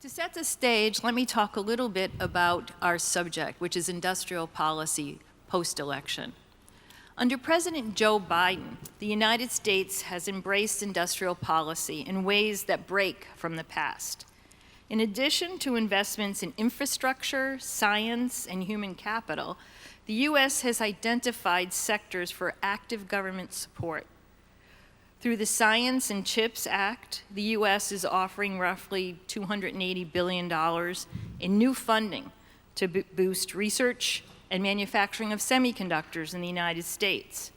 To set the stage, let me talk a little bit about our subject, which is industrial policy post-election. Under President Joe Biden, the United States has embraced industrial policy in ways that break from the past. In addition to investments in infrastructure, science, and human capital, the U.S. has identified sectors for active government support. Through the Science and Chips Act, the U.S. is offering roughly $280 billion in new funding to boost research and manufacturing of semiconductors in the United States.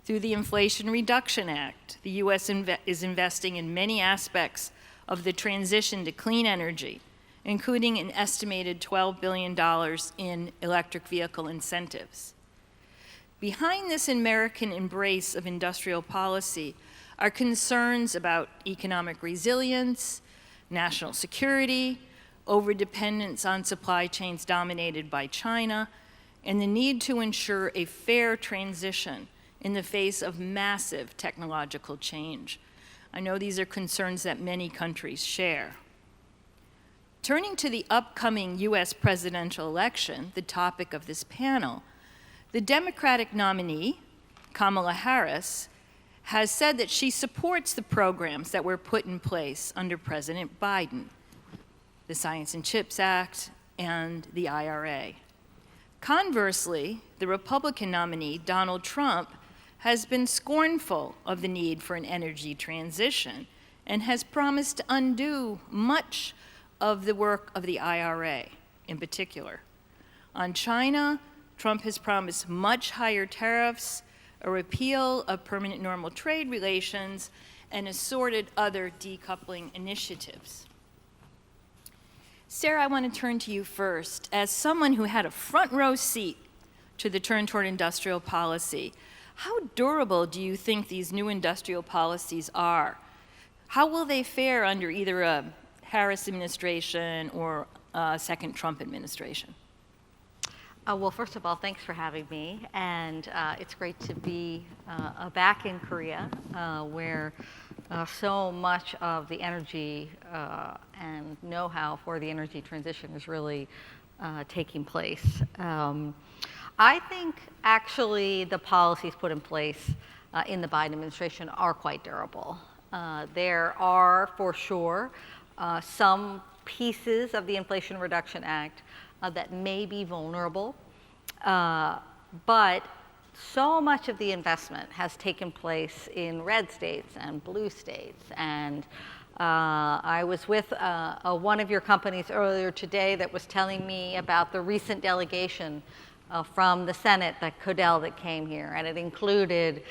Through the Inflation Reduction Act, the U.S. is investing in many aspects of the transition to clean energy, including an estimated $12 billion in electric vehicle incentives. Behind this American embrace of industrial policy are concerns about economic resilience, national security, overdependence on supply chains dominated by China, and the need to ensure a fair transition in the face of massive technological change. I know these are concerns that many countries share. Turning to the upcoming U.S. presidential election, the topic of this panel, the Democratic nominee, Kamala Harris, has said that she supports the programs that were put in place under President Biden, the Science and Chips Act and the IRA. Conversely, the Republican nominee, Donald Trump, has been scornful of the need for an energy transition and has promised to undo much of the work of the IRA in particular. On China, Trump has promised much higher tariffs, a repeal of permanent normal trade relations, and assorted other decoupling initiatives. Sarah, I want to turn to you first. As someone who had a front row seat to the turn toward industrial policy, how durable do you think these new industrial policies are? How will they fare under either a Harris administration or a second Trump administration? Well, first of all, thanks for having me, and it's great to be back in Korea, where so much of the energy and know-how for the energy transition is really taking place. I think actually the policies put in place in the Biden administration are quite durable. There are, for sure, some pieces of the Inflation Reduction Act that may be vulnerable, but so much of the investment has taken place in red states and blue states. And I was with one of your companies earlier today that was telling me about the recent delegation from the Senate, the Codell, that came here, and it included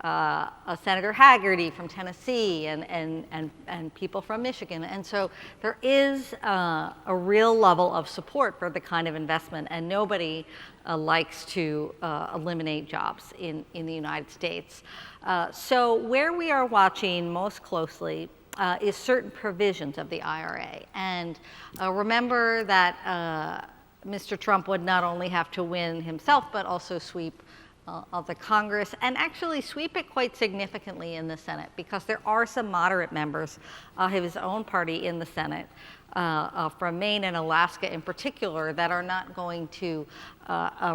Senator Haggerty from Tennessee and people from Michigan. And so there is a real level of support for the kind of investment, and nobody likes to eliminate jobs in the United States. So where we are watching most closely is certain provisions of the IRA. And remember that Mr. Trump would not only have to win himself, but also sweep of the Congress, and actually sweep it quite significantly in the Senate, because there are some moderate members of his own party in the Senate, from Maine and Alaska in particular, that are not going to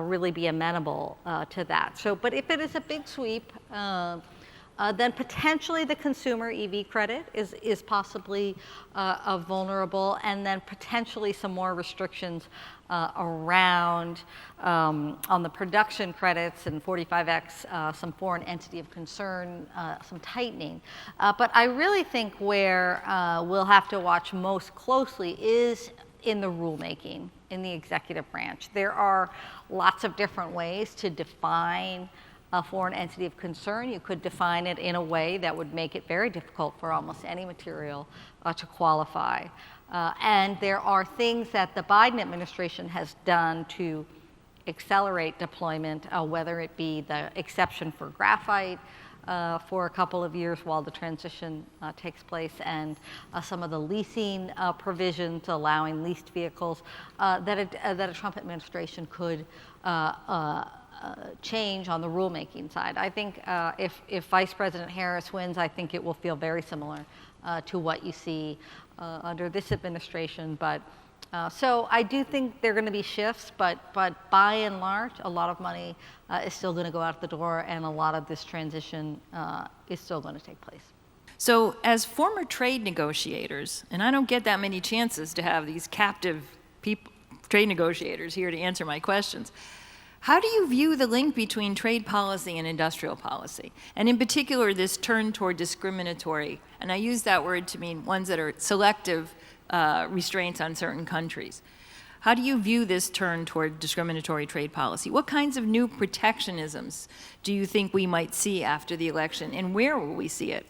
really be amenable to that. So, but if it is a big sweep, then potentially the consumer EV credit is possibly vulnerable, and then potentially some more restrictions around on the production credits and 45X, some foreign entity of concern, some tightening. But I really think where we'll have to watch most closely is in the rulemaking in the executive branch. There are lots of different ways to define a foreign entity of concern. You could define it in a way that would make it very difficult for almost any material to qualify. And there are things that the Biden administration has done to accelerate deployment, whether it be the exception for graphite for a couple of years while the transition takes place, and some of the leasing provisions allowing leased vehicles that a Trump administration could change on the rulemaking side. I think if Vice President Harris wins, I think it will feel very similar to what you see under this administration. But so I do think there are going to be shifts, but by and large, a lot of money is still going to go out the door, and a lot of this transition is still going to take place. So as former trade negotiators, and I don't get that many chances to have these captive trade negotiators here to answer my questions, how do you view the link between trade policy and industrial policy? And in particular, this turn toward discriminatory, and I use that word to mean ones that are selective restraints on certain countries. How do you view this turn toward discriminatory trade policy? What kinds of new protectionisms do you think we might see after the election, and where will we see it?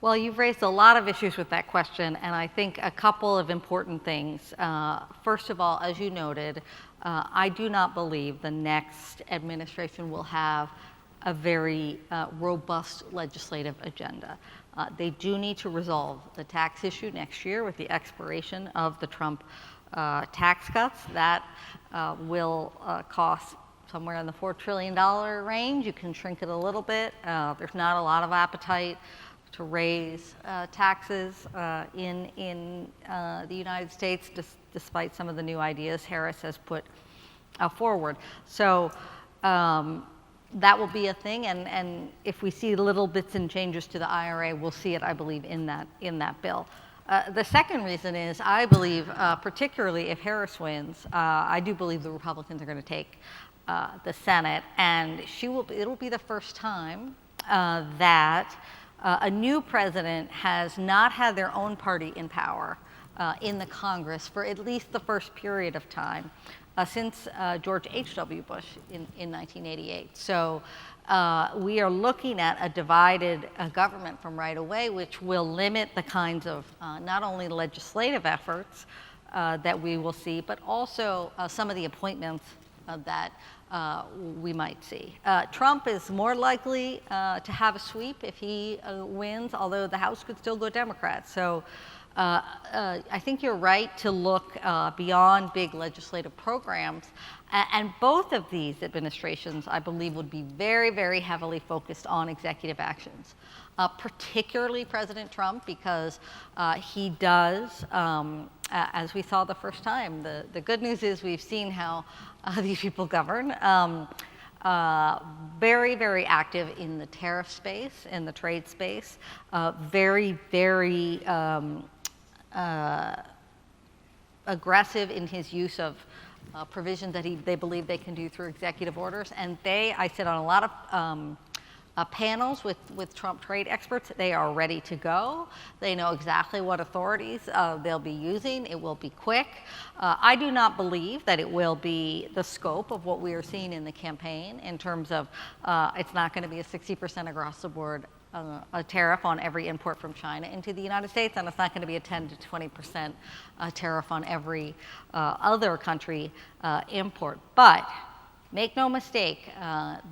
Well, you've raised a lot of issues with that question, and I think a couple of important things. First of all, as you noted, I do not believe the next administration will have a very robust legislative agenda. They do need to resolve the tax issue next year with the expiration of the Trump tax cuts. That will cost somewhere in the $4 trillion range. You can shrink it a little bit. There's not a lot of appetite to raise taxes in the United States, despite some of the new ideas Harris has put forward. So that will be a thing, and if we see little bits and changes to the IRA, we'll see it, I believe, in that bill. The second reason is I believe, particularly if Harris wins, I do believe the Republicans are going to take the Senate, and it'll be the first time that a new president has not had their own party in power in the Congress for at least the first period of time since George H.W. Bush in 1988. So we are looking at a divided government from right away, which will limit the kinds of not only legislative efforts that we will see, but also some of the appointments that we might see. Trump is more likely to have a sweep if he wins, although the House could still go Democrat. So I think you're right to look beyond big legislative programs. And both of these administrations, I believe, would be very, very heavily focused on executive actions, particularly President Trump, because he does, as we saw the first time, the good news is we've seen how these people govern. Very, very active in the tariff space, in the trade space, very, very aggressive in his use of provisions that they believe they can do through executive orders. And I sit on a lot of panels with Trump trade experts. They are ready to go. They know exactly what authorities they'll be using. It will be quick. I do not believe that it will be the scope of what we are seeing in the campaign in terms of it's not going to be a 60% across the board a tariff on every import from China into the United States, and it's not going to be a 10 to 20% tariff on every other country import. But make no mistake,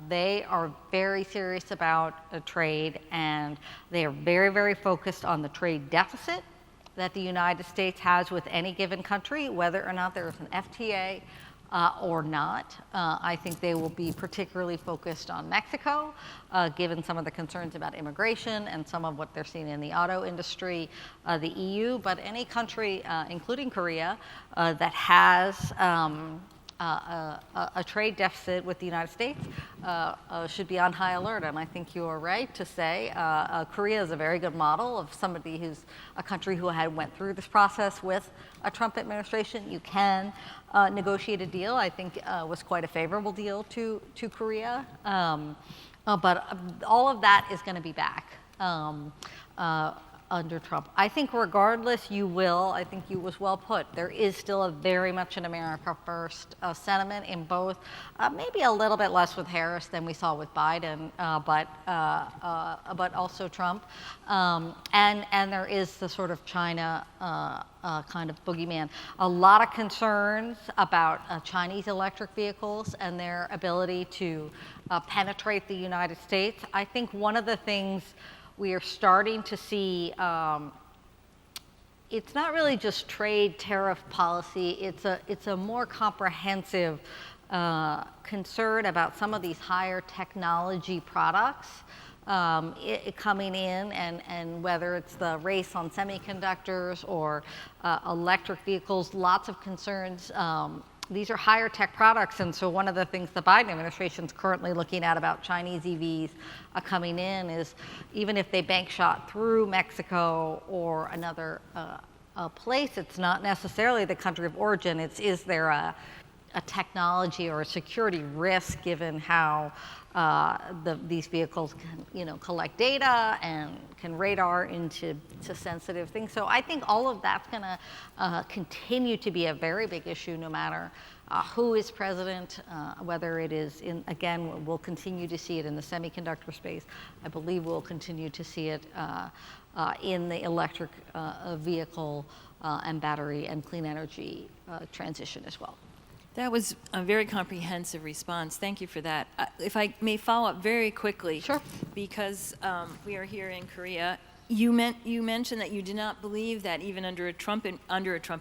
they are very serious about trade, and they are very, very focused on the trade deficit that the United States has with any given country, whether or not there is an FTA or not. I think they will be particularly focused on Mexico, given some of the concerns about immigration and some of what they're seeing in the auto industry, the EU, but any country, including Korea, that has a trade deficit with the United States should be on high alert. And I think you are right to say Korea is a very good model of somebody who's a country who went through this process with a Trump administration. You can negotiate a deal. I think was quite a favorable deal to Korea. But all of that is going to be back under Trump. I think regardless, I think you was well put. There is still a very much an America first sentiment in both, maybe a little bit less with Harris than we saw with Biden, but also Trump. And there is the sort of China kind of boogeyman. A lot of concerns about Chinese electric vehicles and their ability to penetrate the United States. I think one of the things we are starting to see, it's not really just trade tariff policy, it's a more comprehensive concern about some of these higher technology products coming in, and whether it's the race on semiconductors or electric vehicles, lots of concerns. These are higher tech products, and so one of the things the Biden administration is currently looking at about Chinese EVs coming in is, even if they bank shot through Mexico or another place, it's not necessarily the country of origin. Is there a technology or a security risk given how these vehicles can, collect data and can radar into sensitive things. So I think all of that's going to continue to be a very big issue, no matter who is president, whether it is again, we'll continue to see it in the semiconductor space. I believe we'll continue to see it in the electric vehicle and battery and clean energy transition as well. That was a very comprehensive response. Thank you for that. If I may follow up very quickly. Sure. Because we are here in Korea. You mentioned that you did not believe that even under a Trump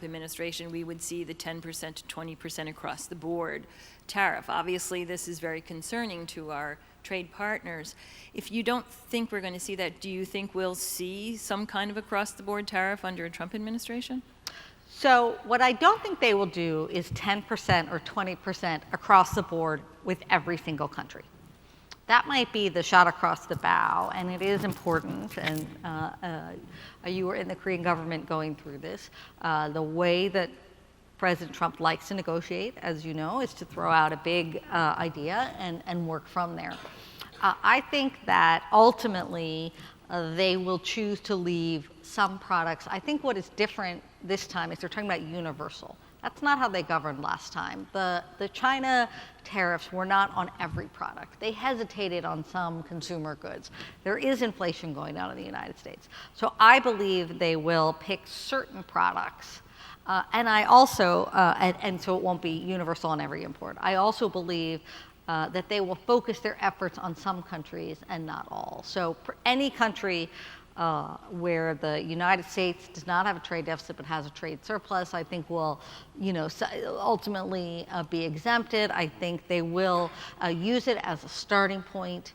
administration, we would see the 10% to 20% across the board tariff. Obviously, this is very concerning to our trade partners. If you don't think we're going to see that, do you think we'll see some kind of across the board tariff under a Trump administration? So what I don't think they will do is 10% or 20% across the board with every single country. That might be the shot across the bow, and it is important. And you were in the Korean government going through this. The way that President Trump likes to negotiate, as you know, is to throw out a big idea and work from there. I think that ultimately they will choose to leave some products. I think what is different this time is they're talking about universal. That's not how they governed last time. The China tariffs were not on every product. They hesitated on some consumer goods. There is inflation going on in the United States. So I believe they will pick certain products. And I also, and so it won't be universal on every import. I also believe that they will focus their efforts on some countries and not all. So for any country where the United States does not have a trade deficit but has a trade surplus, I think will, ultimately be exempted. I think they will use it as a starting point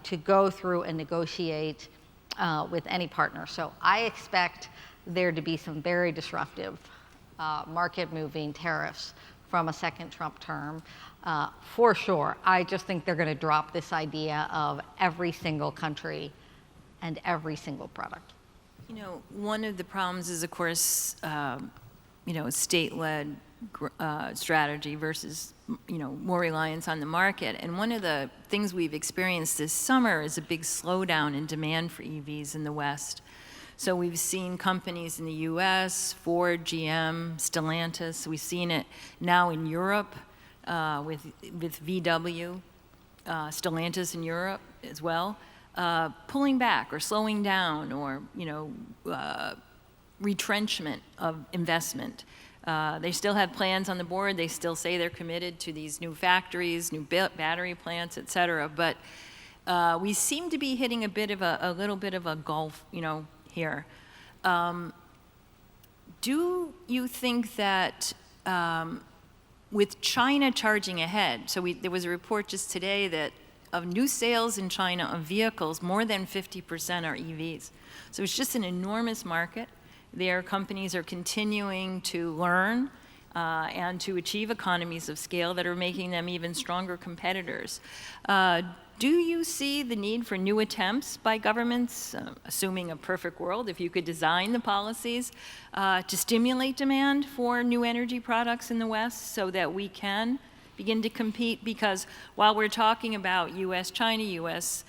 to go through and negotiate with any partner. So I expect there to be some very disruptive, market-moving tariffs from a second Trump term. For sure. I just think they're going to drop this idea of every single country and every single product. One of the problems is, of course, state-led strategy versus, more reliance on the market. And one of the things we've experienced this summer is a big slowdown in demand for EVs in the West. So we've seen companies in the U.S., Ford, GM, Stellantis. We've seen it now in Europe with VW, Stellantis in Europe as well. Pulling back or slowing down or, retrenchment of investment. They still have plans on the board. They still say they're committed to these new factories, new battery plants, et cetera. But we seem to be hitting a little bit of a gulf, here. Do you think that with China charging ahead, so there was a report just today that of new sales in China of vehicles, more than 50% are EVs. So it's just an enormous market. Their companies are continuing to learn and to achieve economies of scale that are making them even stronger competitors. Do you see the need for new attempts by governments, assuming a perfect world, if you could design the policies, to stimulate demand for new energy products in the West so that we can begin to compete? Because while we're talking about U.S., China, U.S.,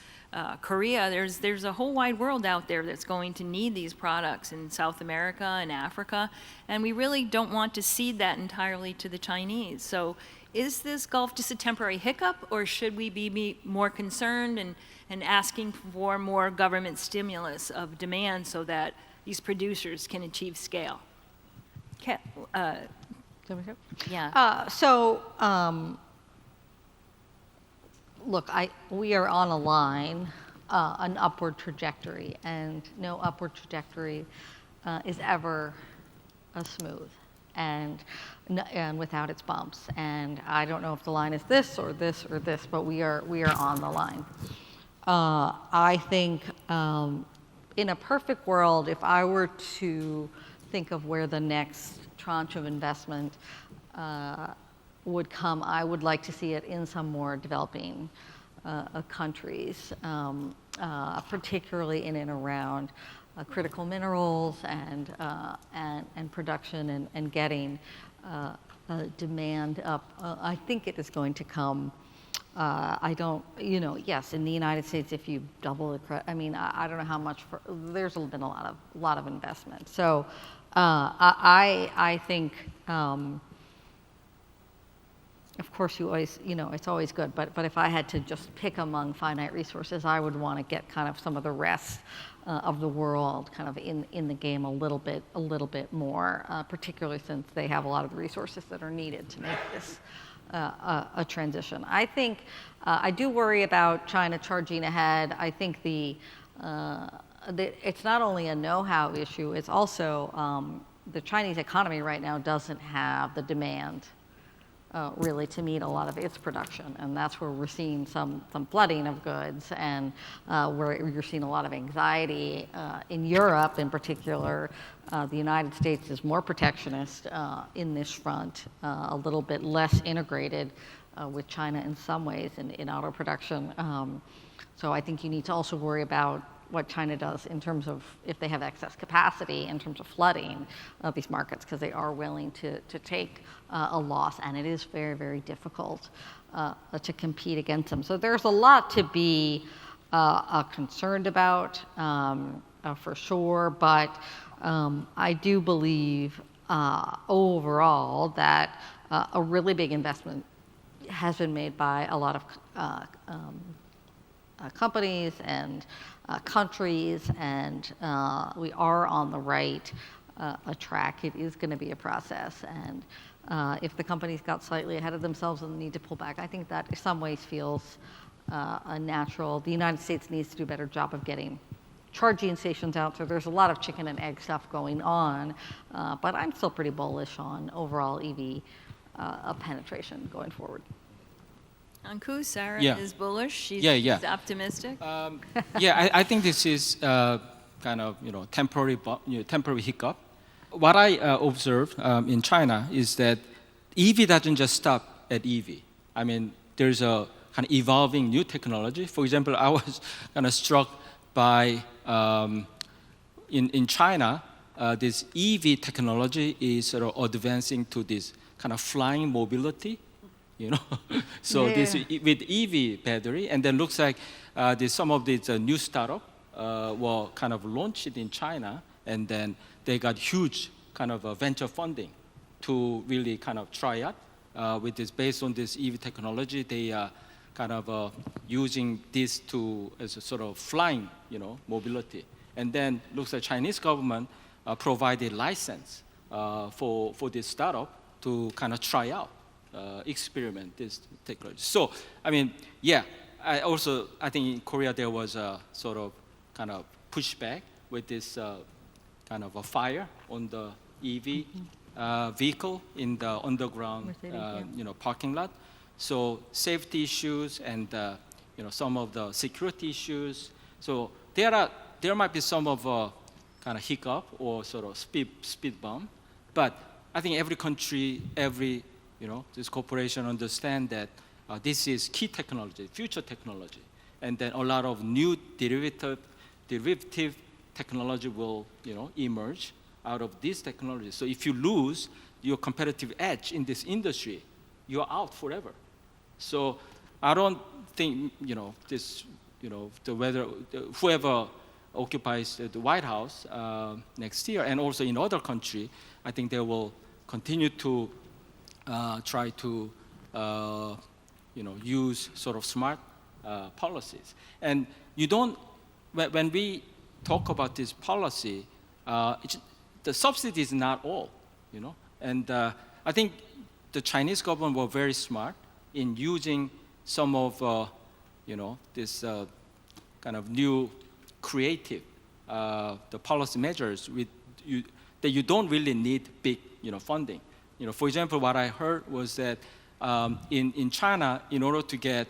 Korea, there's a whole wide world out there that's going to need these products in South America and Africa, and we really don't want to cede that entirely to the Chinese. So is this Gulf just a temporary hiccup, or should we be more concerned and asking for more government stimulus of demand so that these producers can achieve scale? Yeah. Look, we are on a line, an upward trajectory, and no upward trajectory is ever smooth and without its bumps. And I don't know if the line is this or this or this, but we are on the line. I think in a perfect world, if I were to think of where the next tranche of investment would come, I would like to see it in some more developing countries, particularly in and around critical minerals and production and getting demand up. I think it is going to come. I don't, yes, in the United States, if you double the, I don't know how much, there's been a lot of investment. So I think, of course, you always, it's always good, but if I had to just pick among finite resources, I would want to get kind of some of the rest of the world kind of in the game a little bit more, particularly since they have a lot of the resources that are needed to make this a transition. I think I do worry about China charging ahead. I think it's not only a know-how issue, it's also the Chinese economy right now doesn't have the demand really to meet a lot of its production, and that's where we're seeing some flooding of goods, and where you're seeing a lot of anxiety in Europe in particular. The United States is more protectionist in this front, a little bit less integrated with China in some ways in auto production. So I think you need to also worry about what China does in terms of if they have excess capacity in terms of flooding of these markets, because they are willing to take a loss, and it is very, very difficult to compete against them. So there's a lot to be concerned about for sure, but I do believe overall that a really big investment has been made by a lot of companies and countries, and we are on the right track. It is going to be a process, and if the companies got slightly ahead of themselves and need to pull back, I think that in some ways feels natural. The United States needs to do a better job of getting charging stations out, so there's a lot of chicken and egg stuff going on, but I'm still pretty bullish on overall EV penetration going forward. Anku, Sarah is bullish. She's optimistic. I think this is kind of temporary hiccup. What I observed in China is that EV doesn't just stop at EV. I mean, there's a kind of evolving new technology. For example, I was kind of struck by in China, this EV technology is sort of advancing to this kind of flying mobility. So this with EV battery, and then looks like some of these new startup were kind of launched in China, and then they got huge kind of venture funding to really kind of try out with this based on this EV technology. They are kind of using this as a sort of flying, mobility, and then looks like Chinese government provided license for this startup to kind of try out. Experiment this technology. So, I mean, I think in Korea there was a sort of kind of pushback with this kind of a fire on the EV vehicle in the underground, parking lot. So safety issues and some of the security issues. So there might be some of a kind of hiccup or sort of speed bump, but I think every country, this corporation understand that this is key technology, future technology, and then a lot of new derivative technology will, emerge out of this technology. So if you lose your competitive edge in this industry, you're out forever. So I don't think, whoever occupies the White House next year, and also in other countries, I think they will continue to try to, use sort of smart policies. And when we talk about this policy, the subsidy is not all, And I think the Chinese government were very smart in using some of, this kind of new creative, the policy measures that you don't really need big, funding. For example, what I heard was that in China, in order to get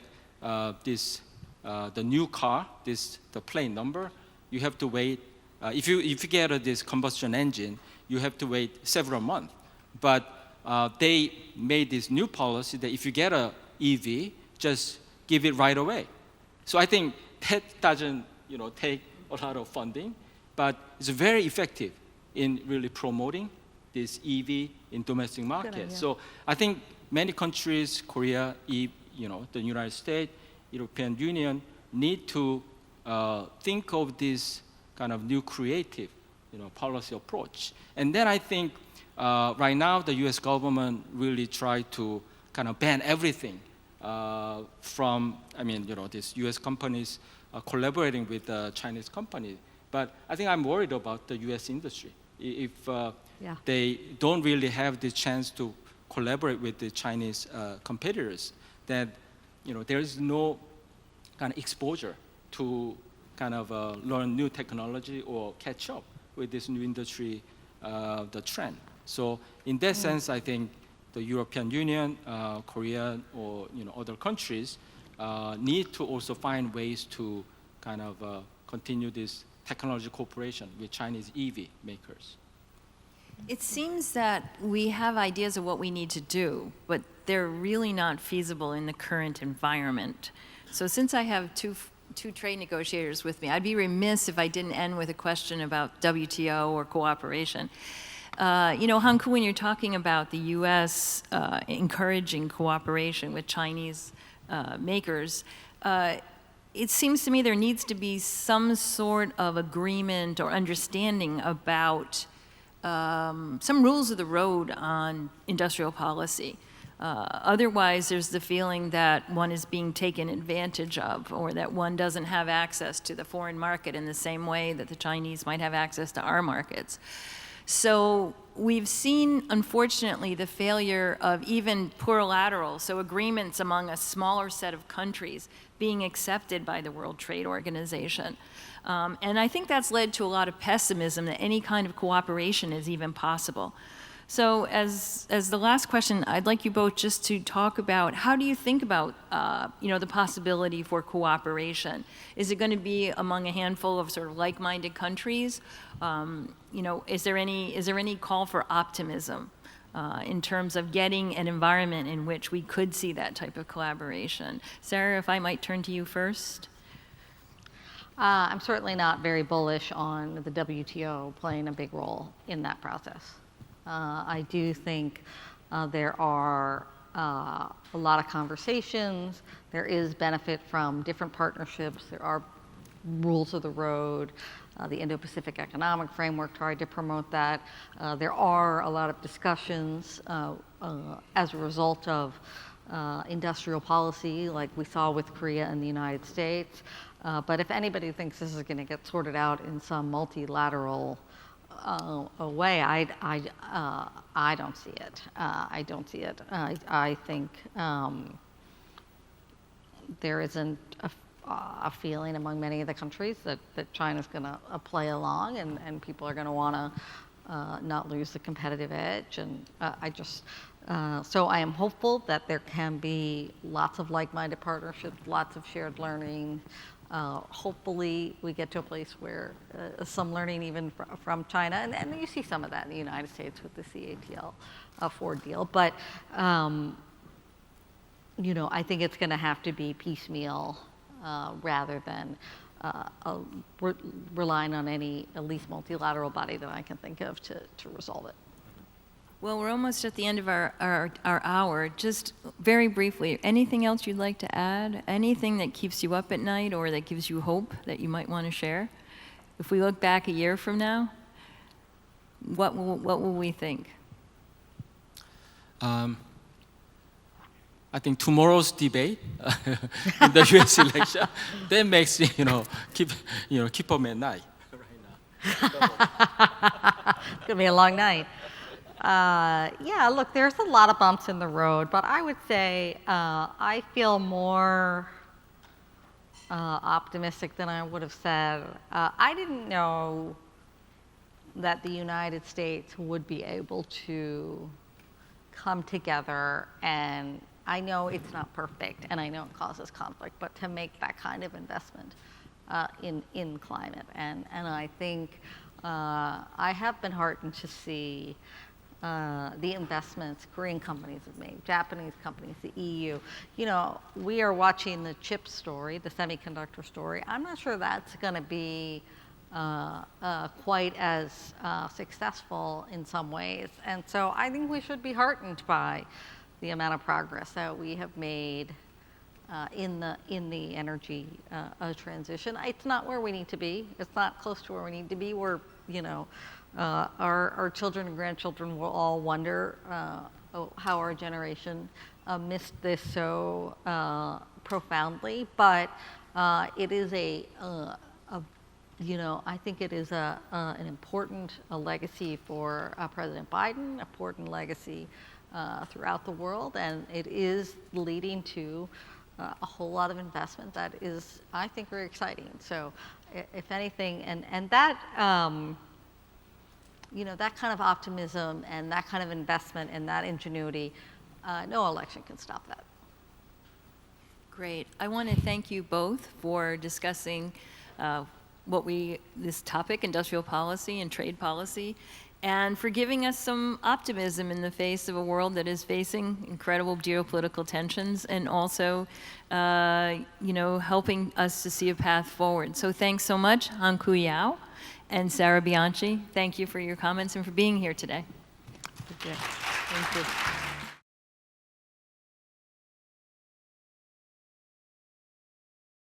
this the new car, the plate number, you have to wait. If you get this combustion engine, you have to wait several months. But they made this new policy that if you get a EV, just give it right away. So I think that doesn't take a lot of funding, but it's very effective in really promoting this EV in domestic market. So I think many countries, Korea, the United States, European Union, need to think of this kind of new creative policy approach. And then I think right now the U.S. government really try to kind of ban everything from, these U.S. companies collaborating with Chinese companies. But I think I'm worried about the U.S. industry. If they don't really have the chance to collaborate with the Chinese competitors, then there is no kind of exposure to kind of learn new technology or catch up with this new industry, the trend. So in that sense, I think the European Union, Korea, or other countries need to also find ways to kind of continue this technology cooperation with Chinese EV makers. It seems that we have ideas of what we need to do, but they're really not feasible in the current environment. So since I have two trade negotiators with me, I'd be remiss if I didn't end with a question about WTO or cooperation. Han Ku, when you're talking about the U.S. Encouraging cooperation with Chinese makers, it seems to me there needs to be some sort of agreement or understanding about some rules of the road on industrial policy. Otherwise, there's the feeling that one is being taken advantage of, or that one doesn't have access to the foreign market in the same way that the Chinese might have access to our markets. So we've seen, unfortunately, the failure of even plurilateral, so agreements among a smaller set of countries being accepted by the World Trade Organization. And I think that's led to a lot of pessimism that any kind of cooperation is even possible. So as the last question, I'd like you both just to talk about how do you think about the possibility for cooperation? Is it going to be among a handful of sort of like-minded countries? Is there any call for optimism in terms of getting an environment in which we could see that type of collaboration? Sarah, if I might turn to you first. I'm certainly not very bullish on the WTO playing a big role in that process. I do think there are a lot of conversations. There is benefit from different partnerships. There are rules of the road. The Indo-Pacific Economic Framework tried to promote that. There are a lot of discussions as a result of industrial policy, like we saw with Korea and the United States. But if anybody thinks this is going to get sorted out in some multilateral way, I don't see it. I don't see it. I think there isn't a feeling among many of the countries that China's going to play along, and people are going to want to not lose the competitive edge. And so I am hopeful that there can be lots of like-minded partnerships, lots of shared learning. Hopefully we get to a place where some learning even from China, and you see some of that in the United States with the CATL Ford deal. But I think it's going to have to be piecemeal rather than relying on any at least multilateral body that I can think of to resolve it. Well, we're almost at the end of our hour. Just very briefly, anything else you'd like to add? Anything that keeps you up at night or that gives you hope that you might want to share? If we look back a year from now, what will we think? I think tomorrow's debate in the U.S. election that makes me, keep up at night right now. It's gonna be a long night. Look, there's a lot of bumps in the road, but I would say I feel more optimistic than I would have said. I didn't know that the United States would be able to come together and I know it's not perfect, and I know it causes conflict, but to make that kind of investment in climate. And I think I have been heartened to see the investments Korean companies have made, Japanese companies, the EU. You know, we are watching the chip story, the semiconductor story. I'm not sure that's going to be quite as successful in some ways. And so I think we should be heartened by the amount of progress that we have made in the energy transition. It's not where we need to be. It's not close to where we need to be. We're, you know, our children and grandchildren will all wonder how our generation missed this so profoundly. But it is you know, I think it is an important legacy for President Biden, important legacy throughout the world, and it is leading to a whole lot of investment that is, I think, very exciting. So, if anything, and that, you know, that kind of optimism and that kind of investment and that ingenuity, no election can stop that. Great. I want to thank you both for discussing this topic, industrial policy and trade policy, and for giving us some optimism in the face of a world that is facing incredible geopolitical tensions, and also, you know, helping us to see a path forward. So thanks so much, Han-Ku Yao and Sarah Bianchi. Thank you for your comments and for being here today. Thank you.